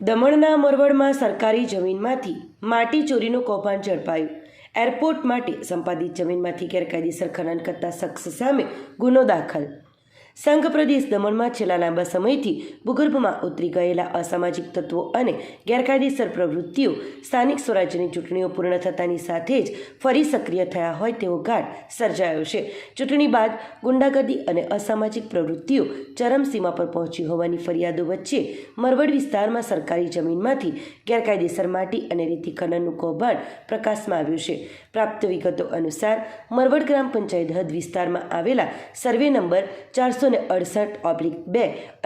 દમણના મોરવડમાં સરકારી જમીનમાંથી માટી ચોરીનું કૌભાંડ ઝડપાયું. એરપોર્ટ માટે સંપાદિત જમીનમાંથી ગેરકાયદેસર ખનન કરતા શખ્સ સામે ગુનો દાખલ. સંઘ પ્રદેશ દમણમાં છેલ્લા લાંબા સમયથી ભૂગર્ભમાં ઉતરી ગયેલા અસામાજિક તત્વો અને ગેરકાયદેસર પ્રવૃત્તિઓ સ્થાનિક સ્વરાજ્યની ચૂંટણીઓ પૂર્ણ થતાની સાથે જ ફરી સક્રિય થયા હોય તેવો ઘાટ સર્જાયો છે. ચૂંટણી બાદ ગુંડાગર્દી અને અસામાજિક પ્રવૃત્તિઓ ચરમસીમા પર પહોંચી હોવાની ફરિયાદો વચ્ચે મરવડ વિસ્તારમાં સરકારી જમીનમાંથી ગેરકાયદેસર માટી અને રેતી ખનનનું કૌભાંડ પ્રકાશમાં આવ્યું છે. પ્રાપ્ત વિગતો અનુસાર મરવડ ગ્રામ પંચાયત હદ વિસ્તારમાં આવેલા સર્વે નંબર 468/2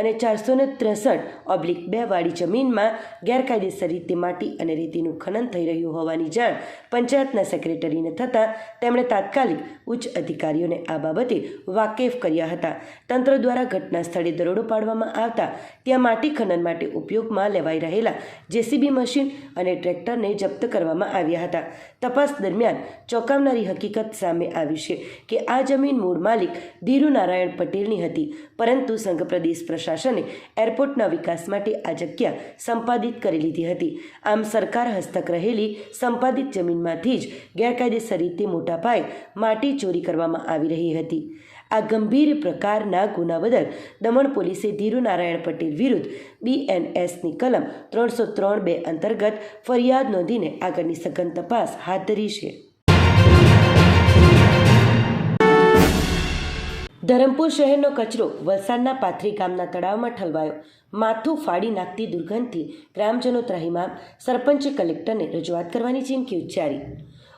અને 463/2 વાળી જમીનમાં ગેરકાયદેસર રીતે માટી અને રેતીનું ખનન થઈ રહ્યું હોવાની જાણ પંચાયતના સેક્રેટરીને થતાં તેમણે તાત્કાલિક ઉચ્ચ અધિકારીઓને આ બાબતે વાકેફ કર્યા હતા. તંત્ર દ્વારા ઘટના સ્થળે દરોડો પાડવામાં આવતા ત્યાં માટી ખનન માટે ઉપયોગમાં લેવાઈ રહેલા જેસીબી મશીન અને ટ્રેક્ટરને જપ્ત કરવામાં આવ્યા હતા. તપાસ દરમિયાન ચોંકાવનારી હકીકત સામે આવી છે કે આ જમીન મૂળ માલિક ધીરુ નારાયણ પટેલની હતી, પરંતુ સંઘ પ્રદેશ પ્રશાસને એરપોર્ટના વિકાસ માટે આ જગ્યા સંપાદિત કરી લીધી હતી. આમ સરકાર હસ્તક રહેલી સંપાદિત જમીનમાંથી જ ગેરકાયદેસર રીતે મોટા પાયે માટી ચોરી કરવામાં આવી રહી હતી. આ ગંભીર પ્રકારના ગુના બદલ દમણ પોલીસે ધીરુ નારાયણ પટેલ વિરુદ્ધ BNSની કલમ 303(2) અંતર્ગત ફરિયાદ નોંધીને આગળની સઘન તપાસ હાથ ધરી છે. ધરમપુર શહેરનો કચરો વલસાડના પાથરી ગામના તળાવમાં ઠલવાયો. માથું ફાડી નાખતી દુર્ગંધથી ગ્રામજનો ત્રાહિમામ. સરપંચે કલેક્ટરને રજૂઆત કરવાની ચીમકી ઉચ્ચારી.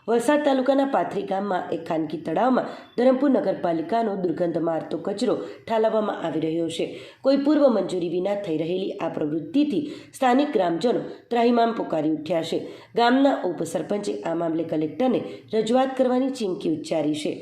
વલસાડ તાલુકાના પાથરી ગામમાં એક ખાનગી તળાવમાં ધરમપુર નગરપાલિકાનો દુર્ગંધ મારતો કચરો ઠાલવવામાં આવી રહ્યો છે. કોઈ પૂર્વ મંજૂરી વિના થઈ રહેલી આ પ્રવૃત્તિથી સ્થાનિક ગ્રામજનો ત્રાહિમામ પોકારી ઉઠ્યા છે. ગામના ઉપસરપંચે આ મામલે કલેક્ટરને રજૂઆત કરવાની ચીમકી ઉચ્ચારી છે.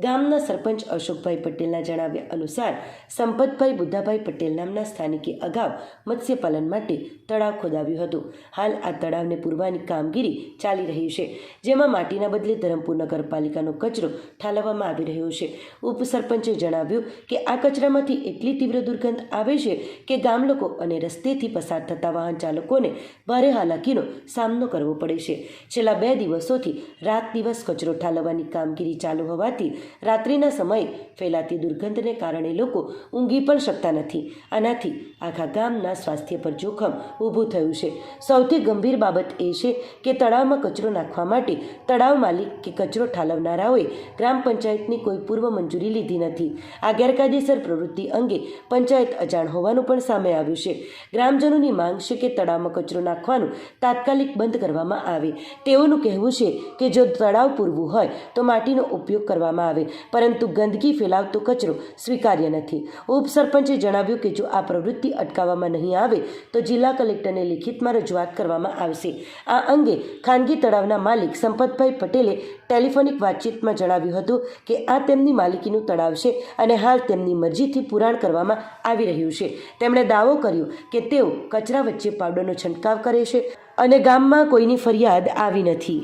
ગામના સરપંચ અશોકભાઈ પટેલના જણાવ્યા અનુસાર સંપતભાઈ બુદ્ધાભાઈ પટેલ નામના સ્થાનિકે અગાઉ મત્સ્યપાલન માટે તળાવ ખોદાવ્યું હતું. હાલ આ તળાવને પૂરવાની કામગીરી ચાલી રહી છે, જેમાં માટીના બદલે ધરમપુર નગરપાલિકાનો કચરો ઠાલવવામાં આવી રહ્યો છે. ઉપસરપંચે જણાવ્યું કે આ કચરામાંથી એટલી તીવ્ર દુર્ગંધ આવે છે કે ગામ લોકો અને રસ્તેથી પસાર થતા વાહન ચાલકોને ભારે હાલાકીનો સામનો કરવો પડે છે. છેલ્લા 2 દિવસોથી રાત દિવસ કચરો ઠાલવવાની કામગીરી ચાલુ હોવાથી રાત્રિના સમયે ફેલાતી દુર્ગંધને કારણે લોકો ઊંઘી પણ શકતા નથી. આનાથી આખા ગામના સ્વાસ્થ્ય પર જોખમ ઊભું થયું છે. સૌથી ગંભીર બાબત એ છે કે તળાવમાં કચરો નાખવા માટે તળાવ માલિક કે કચરો ઠાલવનારાઓએ ગ્રામ પંચાયતની કોઈ પૂર્વ મંજૂરી લીધી નથી. આ ગેરકાયદેસર પ્રવૃત્તિ અંગે પંચાયત અજાણ હોવાનું પણ સામે આવ્યું છે. ગ્રામજનોની માંગ છે કે તળાવમાં કચરો નાખવાનું તાત્કાલિક બંધ કરવામાં આવે. તેઓનું કહેવું છે કે જો તળાવ પૂરવું હોય તો માટીનો ઉપયોગ કરવામાં આવે, પરંતુ ગંદકી ફેલાવતો કચરો સ્વીકાર્ય નથી. ઉપસરપંચે જણાવ્યું કે જો આ પ્રવૃત્તિ અટકાવવામાં નહીં આવે તો જિલ્લા કલેક્ટરને લિખિતમાં રજૂઆત કરવામાં આવશે. આ અંગે ખાનગી તળાવના માલિક સંપતભાઈ પટેલે ટેલિફોનિક વાતચીતમાં જણાવ્યું હતું કે આ તેમની માલિકીનું તળાવ છે અને હાલ તેમની મરજીથી પુરાણ કરવામાં આવી રહ્યું છે. તેમણે દાવો કર્યો કે તેઓ કચરા વચ્ચે પાવડરનો છંટકાવ કરે છે અને ગામમાં કોઈની ફરિયાદ આવી નથી.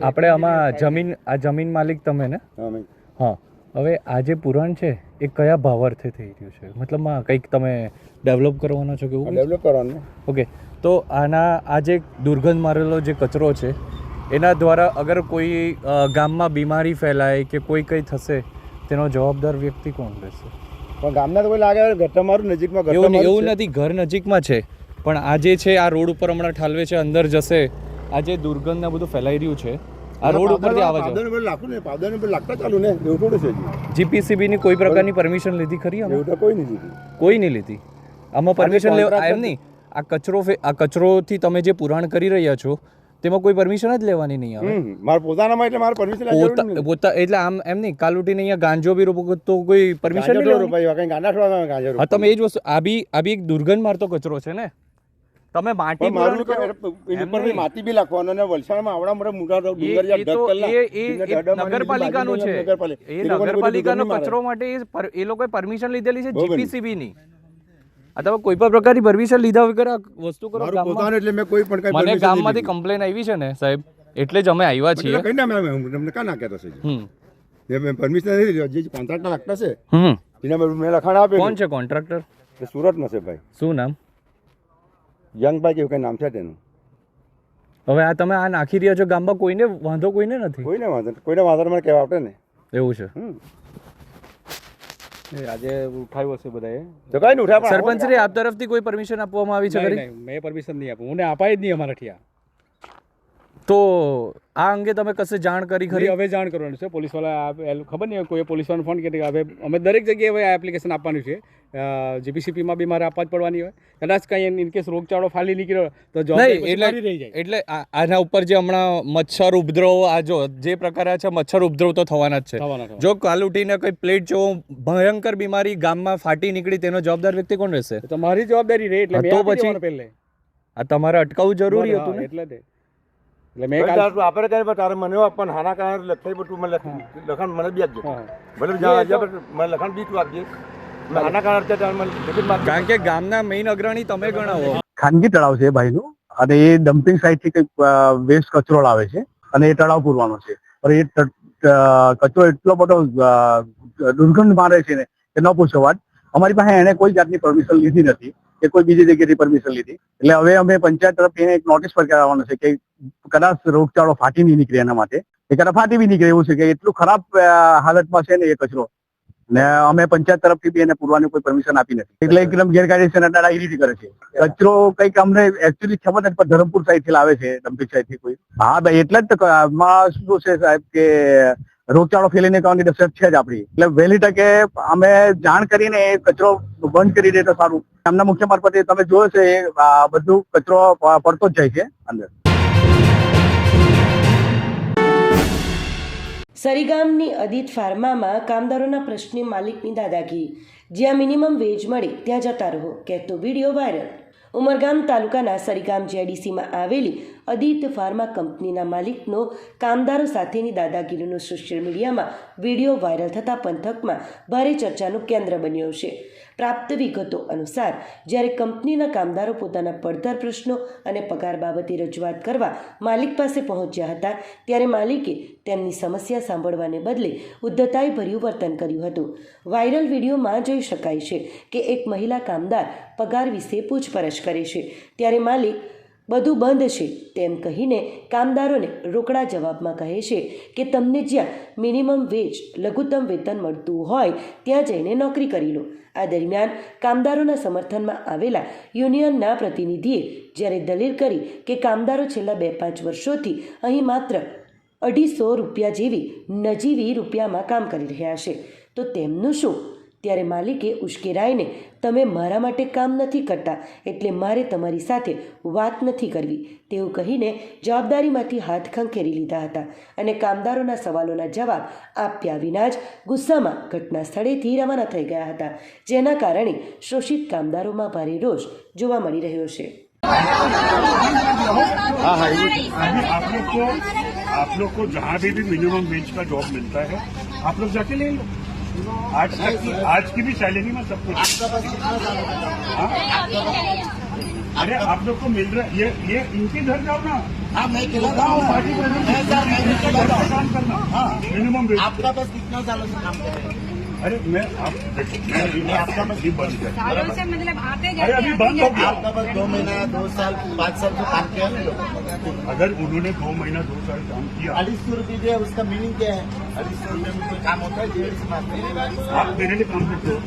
આપણે આમાં જમીન માલિક તમે ને? હા. હવે આ જે પુરાણ છે એ કયા ભાવાર્થે થઈ રહ્યું છે? મતલબમાં કંઈક તમે ડેવલપ કરવાનો છો કે એવું? ડેવલપ કરવાનું. ઓકે, તો આ જે દુર્ગંધ મારેલો જે કચરો છે એના દ્વારા અગર કોઈ ગામમાં બીમારી ફેલાય કે કોઈ કંઈ થશે તેનો જવાબદાર વ્યક્તિ કોણ રહેશે? પણ ગામના તો કોઈ લાગે તમારું નજીકમાં એવું નથી, ઘર નજીકમાં છે પણ આ જે છે આ રોડ ઉપર હમણાં ઠાલવે છે, અંદર જશે આ જે દુર્ગંધ ને બધું ફેલાઈ રહ્યું છે આ રોડ ઉપરથી આવે છે. પાવડરને લાગતા ચાલુ ને એવું થોડું છે. જીપીસીબી ની કોઈ પ્રકારની પરમિશન લીધી ખરી? કોઈ નહીં લીધી. આમાં પરમિશન લેવા એમ નહીં. આ કચરોથી તમે જે પુરાણ કરી રહ્યા છો તેમાં કોઈ પરમિશન જ લેવાની નહીં આવે. મારા પોતાનામાં એટલે મારે પરમિશન એટલે આમ એમ નહીં કાલ ઉઠીને અહીંયા ગાંજો બી રોપો તો કોઈ પરમિશન નહીં લેવાની. હા, તમે એ જ વસ્તુ આ બી એક દુર્ગંધ મારતો કચરો છે ને. તમે માટી માટી બી નાખવાનો અને વલસાડમાં આવડા મોટા નગરપાલિકાનું છે. એ નગરપાલિકાનો કચરો માટે એ લોકોએ પરમિશન લીધેલી છે જીપીસીબી ની. તમે કોઈ પણ પ્રકારની પરમિશન લીધા વગર આ વસ્તુ કરો. મને ગામમાંથી કમ્પ્લેન આવી છે ને સાહેબ, એટલે જ અમે આવ્યા છીએ. પરમિશન કોન્ટ્રાક્ટર લાગતા છે એના મેં લખાણ આપેલું. કોણ છે કોન્ટ્રાક્ટર? એ સુરતનો છે ભાઈ, શું નામ? યંગભાઈ કે એવું કંઈ નામ છે તેનું. હવે આ તમે આ નાખી રહ્યા છો ગામમાં, કોઈને વાંધો નથી? કોઈને વાંધો મને કહેવા આવડે ને. એવું છે. આજે ઉઠાવ્યું હશે બધાએ. તો કઈ નહીં ઉઠાય પણ સરપંચ શ્રી, આપ તરફથી કોઈ પરમિશન આપવામાં આવી છે ખરી? મેં પરમિશન નહીં આપું, મને અપાય જ નહીં અમારાથી આ. તો આ અંગે તમે કશે જાણ કરી ખરી? હવે જાણ કરવાનું છે પોલીસવાળા, ખબર નહીં કોઈ પોલીસવાળાને ફોન કરી હવે અમે દરેક જગ્યાએ હવે આ એપ્લિકેશન આપવાનું છે. જીપીસીપીમાં બી મારે આપવા જ પડવાની હોય. કદાચ કંઈ ઇનકેસ રોગચાળો ફાલી નીકળ્યો તો નહીં, રહી જાય. એટલે આના ઉપર જે હમણાં મચ્છર ઉપદ્રવ, આ જો જે પ્રકારે છે મચ્છર ઉપદ્રવ તો થવાના જ છે. જો કાલ ઉઠીને કોઈ પ્લેટ જેવો ભયંકર બીમારી ગામમાં ફાટી નીકળી, તેનો જવાબદાર વ્યક્તિ કોણ રહેશે? તો મારી જવાબદારી રહે એટલે તો પછી પહેલે આ તમારે અટકાવવું જરૂરી હતું ને. એટલે મેં આપણે કઈ તારે મને આપવાનું હાના કારણ લખાઈ બધું મને લખાણ મને બી આપજો. ભલે મને લખાણ બી તું આપજે. હાના કારણ કારણ કે ગામના મેઇન અગ્રણી તમે ગણાવો. ખાનગી તળાવ છે ભાઈનું, અને એ ડમ્પિંગ સાઇટ થી કંઈક વેસ્ટ કચરો લાવે છે અને એ તળાવ પૂરવાનો છે. પણ એ કચરો એટલો બધો દુર્ગંધ મારે છે ને કે ન પૂછો વાત. અમારી પાસે એને કોઈ જાતની પરમિશન લીધી નથી કે કોઈ બીજી જગ્યાએથી પરમિશન લીધી. એટલે હવે અમે પંચાયત તરફથી એને એક નોટિસ પર કરાવવાનું છે કે કદાચ રોગચાળો ફાટી નહીં નીકળે એના માટે, એ કદાચ ફાટી બી નીકળે એવું છે કે એટલું ખરાબ હાલતમાં છે ને એ કચરો. ને અમે પંચાયત તરફથી બી એને પૂરવાની કોઈ પરમિશન આપી નથી. એટલે એકદમ ગેરકાયદેસર દાદાગીરી કરે છે. કચરો કંઈક અમને એકચ્યુઅલી ખબર નથી, પણ ધરમપુર સાઈડ થી લાવે છે, ડમ્પિંગ સાઈડ થી કોઈ. હા ભાઈ, એટલે જ આમાં શું છે સાહેબ કે રોગચાળો ફેલીને કરવાની દશક છે જ આપણી. એટલે વહેલી તકે અમે જાણ કરીને એ કચરો બંધ કરી દે તો સારું. એમના મુખ્ય મારફતે તમે જોયો છે એ બધું કચરો પડતો જ જાય છે અંદર. સરીગામની અદિત ફાર્મામાં કામદારોના પ્રશ્ને માલિકની દાદાગીરી. જ્યાં મિનિમમ વેજ મળે ત્યાં જતા રહો કહેતો વિડીયો વાયરલ. ઉમરગામ તાલુકાના સરીગામ જેડીસીમાં આવેલી અદિત ફાર્મા કંપનીના માલિકનો કામદારો સાથેની દાદાગીરીનો સોશિયલ મીડિયામાં વિડીયો વાયરલ થતાં પંથકમાં ભારે ચર્ચાનું કેન્દ્ર બન્યો છે. પ્રાપ્ત વિગતો અનુસાર જ્યારે કંપનીના કામદારો પોતાના પડતર પ્રશ્નો અને પગાર બાબતે રજૂઆત કરવા માલિક પાસે પહોંચ્યા હતા, ત્યારે માલિકે તેમની સમસ્યા સાંભળવાને બદલે ઉદ્ધતાઈભર્યું વર્તન કર્યું હતું. વાયરલ વિડીયોમાં જોઈ શકાય છે કે એક મહિલા કામદાર પગાર વિશે પૂછપરછ કરે છે, ત્યારે માલિક બધું બંધ છે તેમ કહીને કામદારોને રોકડા જવાબમાં કહે છે કે તમને જ્યાં મિનિમમ વેજ લઘુત્તમ વેતન મળતું હોય ત્યાં જઈને નોકરી કરી લો. આ દરમિયાન કામદારોના સમર્થનમાં આવેલા યુનિયનના પ્રતિનિધિએ જ્યારે દલીલ કરી કે કામદારો છેલ્લા 2-5 વર્ષોથી અહીં માત્ર 250 રૂપિયા જેવી નજીવી રૂપિયામાં કામ કરી રહ્યા છે તો તેમનું શું, ત્યારે માલિકે ઉશ્કેરાઈને તમે મારા માટે કામ નથી કરતા એટલે મારે તમારી સાથે વાત નથી કરવી તેવું કહીને જવાબદારીમાંથી હાથ ખંખેરી લીધા હતા અને કામદારોના સવાલોના જવાબ આપ્યા વિના જ ગુસ્સામાં ઘટના સ્થળેથી રવાના થઈ ગયા હતા, જેના કારણે શોષિત કામદારોમાં ભારે રોષ જોવા મળી રહ્યો છે. आप लोग को जहाँ भी मिनिमम वेज का जॉब मिलता है आप लोग जाके ले लो. आज की भी सैलरी में सब कुछ. अरे आप लोग को मिल रहा है, ये इनके घर जाओ ना. हाँ मैं पार्टी काम करना मिनिमम वेज. आपका बस कितना सालों से काम कर रहे हैं? अरे मैं आपका बस ही बंद है. मतलब आते अरे अभी बंद हो गया. आपका बस 2 महीना 2 साल 5 साल तो काम किया ना लोग. अगर उन्होंने 2 महीना 2 साल काम किया, 250 रुपये दिया, उसका मीनिंग क्या है? 250 रुपये में कोई काम होता है? 150 आप मेरे लिए काम करते हो.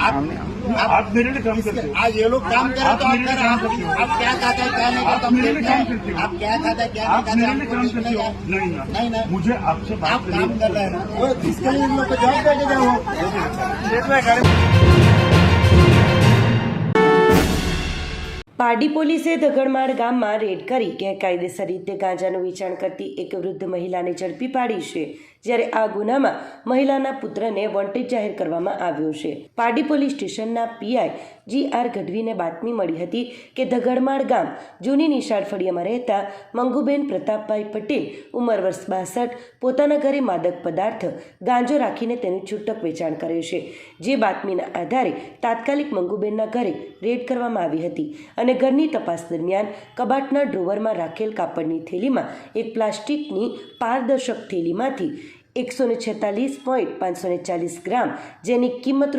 आप मेरे लिए काम करते हो. आज ये लोग काम कर रहे आप मेरे लिए काम करते हो. आप क्या खाता है क्या नहीं आप खाता मेरे लिए काम करते हो. आप क्या खाता है क्या आप मेरे लिए काम करते हो. नहीं ना, नहीं ना, मुझे आपसे बात आप काम कर रहे हैं ना, वो इसके लिए इन लोग को जॉब दे के जाओ. પારડી પોલીસે ધગડમાળ ગામમાં રેડ કરી ગેરકાયદેસર રીતે ગાંજાનું વેચાણ કરતી એક વૃદ્ધ મહિલાને ઝડપી પાડી છે, જ્યારે આ ગુનામાં મહિલાના પુત્રને વોન્ટેડ જાહેર કરવામાં આવ્યો છે. પારડી પોલીસ સ્ટેશનના પીઆઈ GR ગઢવીને બાતમી મળી હતી કે ધગડમાળ ગામ જૂની નિશાળ ફળિયામાં રહેતા મંગુબેન પ્રતાપભાઈ પટેલ ઉંમર વર્ષ 62 પોતાના ઘરે માદક પદાર્થ ગાંજો રાખીને તેનું છૂટક વેચાણ કરે છે. જે બાતમીના આધારે તાત્કાલિક મંગુબેનના ઘરે રેડ કરવામાં આવી હતી અને ઘરની તપાસ દરમિયાન કબાટના ડ્રોવરમાં રાખેલ કાપડની થેલીમાં એક પ્લાસ્ટિકની પારદર્શક થેલીમાંથી 146.540 ગ્રામ, જેની કિંમત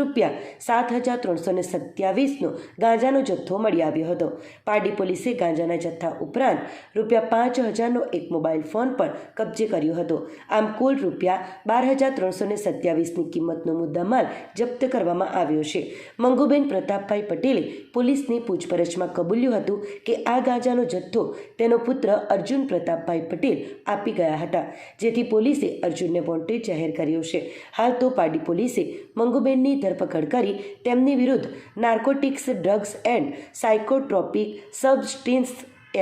₹7,327નો ગાંજાનો જથ્થો મળી આવ્યો હતો. પારડી પોલીસે ગાંજાના જથ્થા ઉપરાંત ₹5,000નો એક મોબાઈલ ફોન પણ કબજે કર્યો હતો. આમ કુલ ₹12,327ની કિંમતનો મુદ્દામાલ જપ્ત કરવામાં આવ્યો છે. મંગુબેન પ્રતાપભાઈ પટેલે પોલીસની પૂછપરછમાં કબૂલ્યું હતું કે આ ગાંજાનો જથ્થો તેનો પુત્ર અર્જુન પ્રતાપભાઈ પટેલ આપી ગયા હતા, જેથી પોલીસે અર્જુનને વોન્ટેડ જાહેર કર્યો છે. હાલ તો પારડી પોલીસે મંગુબેનની ધરપકડ કરી તેમની વિરુદ્ધ narcotics, drugs and psychotropic substance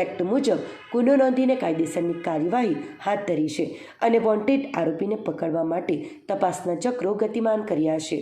act મુજબ ગુનો નોંધીને કાયદેસરની કાર્યવાહી હાથ ધરી છે અને વોન્ટેડ આરોપીને પકડવા માટે તપાસના ચક્રો ગતિમાન કર્યા છે.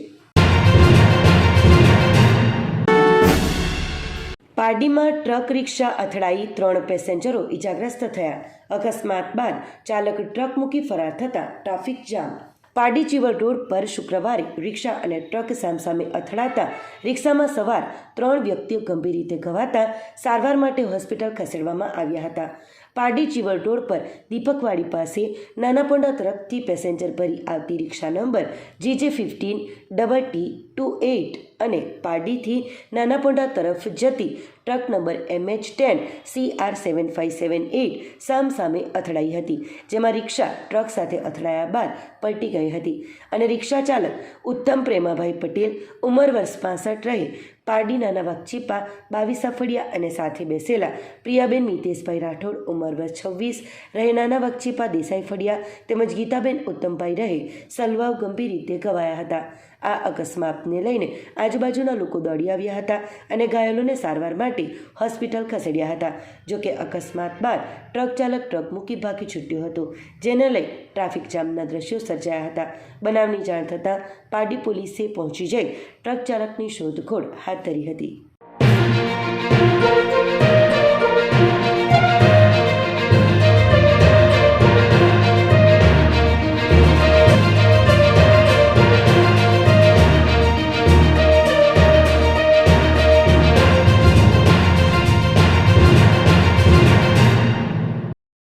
પારડીમાં ટ્રક રિક્ષા અથડાઈ 3 પેસેન્જરો ઇજાગ્રસ્ત થયા. અકસ્માત બાદ ચાલક ટ્રક મૂકી ફરાર થતા ટ્રાફિક જામ. પારડી ચીવડ રોડ પર શુક્રવારે રિક્ષા અને ટ્રક સામસામે અથડાતા રિક્ષામાં સવાર 3 વ્યક્તિઓ ગંભીર રીતે ઘવાતા સારવાર માટે હોસ્પિટલ ખસેડવામાં આવ્યા હતા. પારડી ચીવડ રોડ પર દીપકવાડી પાસે નાનાપોંડા તરફથી પેસેન્જર ભરી આવતી રિક્ષા નંબર GJ15TT28 અને પારડીથી નાનાપોંડા તરફ જતી ટ્રક નંબર MH10 CR7578 સામસામે અથડાઈ હતી, જેમાં રિક્ષા ટ્રક સાથે અથડાયા બાદ પલટી ગઈ હતી અને રિક્ષા ચાલક ઉત્તમ પ્રેમાભાઈ પટેલ, ઉંમર વર્ષ 65 રહે, પારડી નાના વાઘચીપા 22 ફળિયા અને સાથે બેસેલા પ્રિયાબેન મિતેશભાઈ રાઠોડ, ઉંમર વર્ષ 26 રહે, નાના વાઘચીપા દેસાઈ ફળિયા તેમજ ગીતાબેન ઉત્તમભાઈ રહે સલવાવ ગંભીર રીતે ઘવાયા હતા. આ અકસ્માતને લઈને આજુબાજુના લોકો દોડી આવ્યા હતા અને ઘાયલોને સારવાર માટે હોસ્પિટલ ખસેડ્યા હતા. જોકે અકસ્માત બાદ ટ્રક ચાલક ટ્રક મૂકી ભાગી છૂટ્યો હતો, જેને લઈ ટ્રાફિક જામના દ્રશ્યો સર્જાયા હતા. બનાવની જાણ થતાં પારડી પોલીસે પહોંચી જઈ ટ્રક ચાલકની શોધખોળ હાથ ધરી હતી.